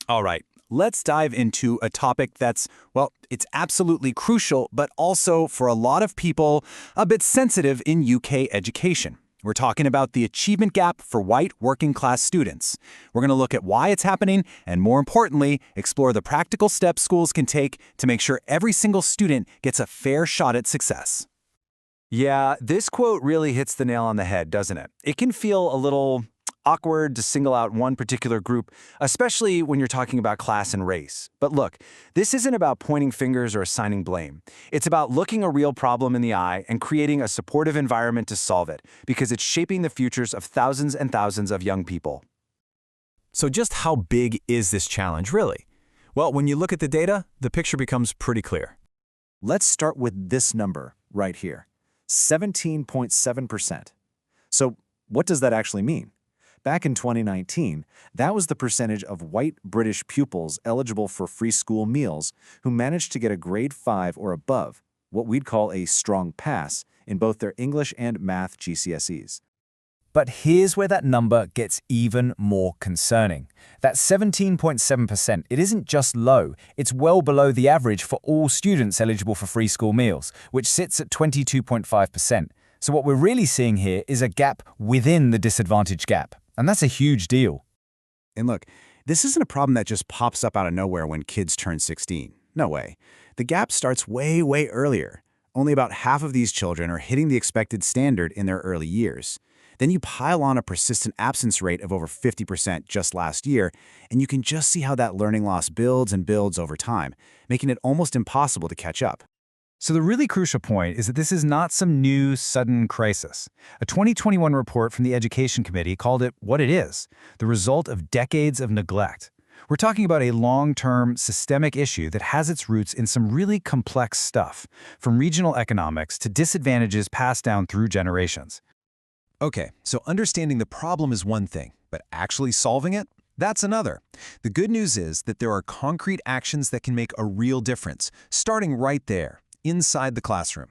All right, let's dive into a topic that's, well, it's absolutely crucial, but also for a lot of people, a bit sensitive in UK education. We're talking about the achievement gap for white working-class students. We're going to look at why it's happening and, more importantly, explore the practical steps schools can take to make sure every single student gets a fair shot at success. Yeah, this quote really hits the nail on the head, doesn't it? It can feel a little awkward to single out one particular group, especially when you're talking about class and race. But look, this isn't about pointing fingers or assigning blame. It's about looking a real problem in the eye and creating a supportive environment to solve it, because it's shaping the futures of thousands and thousands of young people. So just how big is this challenge, really? Well, when you look at the data, the picture becomes pretty clear. Let's start with this number right here, 17.7%. So what does that actually mean? Back in 2019, that was the percentage of white British pupils eligible for free school meals who managed to get a grade 5 or above, what we'd call a strong pass, in both their English and math GCSEs. But here's where that number gets even more concerning. That 17.7%, it isn't just low, it's well below the average for all students eligible for free school meals, which sits at 22.5%. So what we're really seeing here is a gap within the disadvantage gap. And that's a huge deal. And look, this isn't a problem that just pops up out of nowhere when kids turn 16. No way. The gap starts way, way earlier. Only about half of these children are hitting the expected standard in their early years. Then you pile on a persistent absence rate of over 50% just last year, and you can just see how that learning loss builds and builds over time, making it almost impossible to catch up. So the really crucial point is that this is not some new, sudden crisis. A 2021 report from the Education Committee called it what it is, the result of decades of neglect. We're talking about a long-term, systemic issue that has its roots in some really complex stuff, from regional economics to disadvantages passed down through generations. Okay, so understanding the problem is one thing, but actually solving it? That's another. The good news is that there are concrete actions that can make a real difference, starting right there, inside the classroom.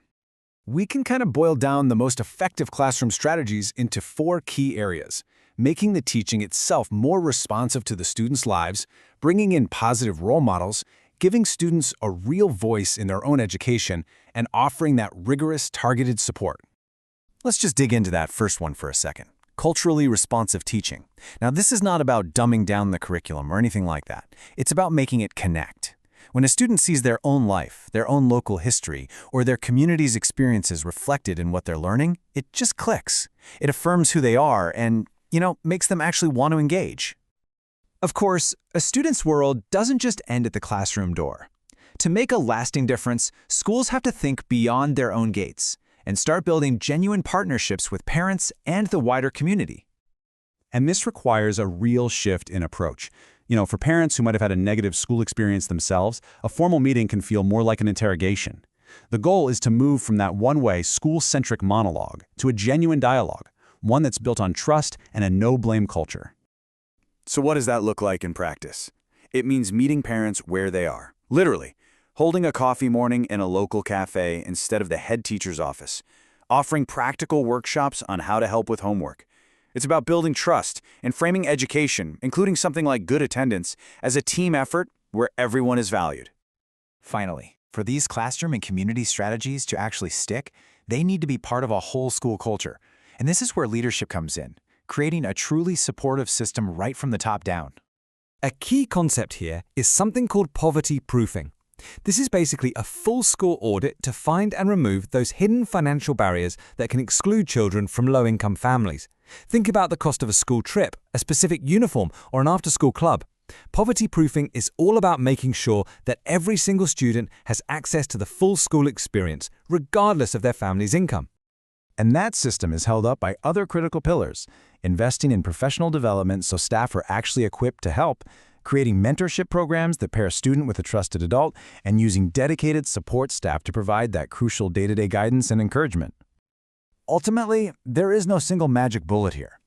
We can kind of boil down the most effective classroom strategies into 4 key areas: making the teaching itself more responsive to the students' lives, bringing in positive role models, giving students a real voice in their own education, and offering that rigorous, targeted support. Let's just dig into that first one for a second. Culturally responsive teaching. Now, this is not about dumbing down the curriculum or anything like that. It's about making it connect. When a student sees their own life, their own local history, or their community's experiences reflected in what they're learning, it just clicks. It affirms who they are and, makes them actually want to engage. Of course, a student's world doesn't just end at the classroom door. To make a lasting difference, schools have to think beyond their own gates and start building genuine partnerships with parents and the wider community. And this requires a real shift in approach. For parents who might have had a negative school experience themselves, a formal meeting can feel more like an interrogation. The goal is to move from that one-way, school-centric monologue to a genuine dialogue, one that's built on trust and a no-blame culture. So what does that look like in practice? It means meeting parents where they are, literally, holding a coffee morning in a local cafe instead of the head teacher's office, offering practical workshops on how to help with homework. It's about building trust and framing education, including something like good attendance, as a team effort where everyone is valued. Finally, for these classroom and community strategies to actually stick, they need to be part of a whole school culture. And this is where leadership comes in, creating a truly supportive system right from the top down. A key concept here is something called poverty proofing. This is basically a full school audit to find and remove those hidden financial barriers that can exclude children from low-income families. Think about the cost of a school trip, a specific uniform, or an after-school club. Poverty proofing is all about making sure that every single student has access to the full school experience, regardless of their family's income. And that system is held up by other critical pillars: investing in professional development so staff are actually equipped to help, creating mentorship programs that pair a student with a trusted adult, and using dedicated support staff to provide that crucial day-to-day guidance and encouragement. Ultimately, there is no single magic bullet here.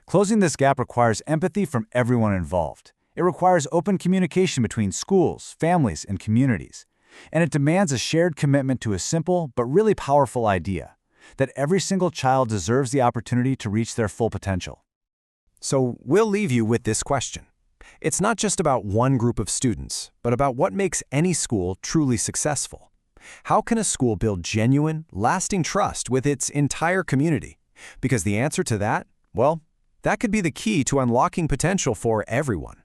Closing this gap requires empathy from everyone involved. It requires open communication between schools, families, and communities. And it demands a shared commitment to a simple but really powerful idea: that every single child deserves the opportunity to reach their full potential. So we'll leave you with this question. It's not just about one group of students, but about what makes any school truly successful. How can a school build genuine, lasting trust with its entire community? Because the answer to that, well, that could be the key to unlocking potential for everyone.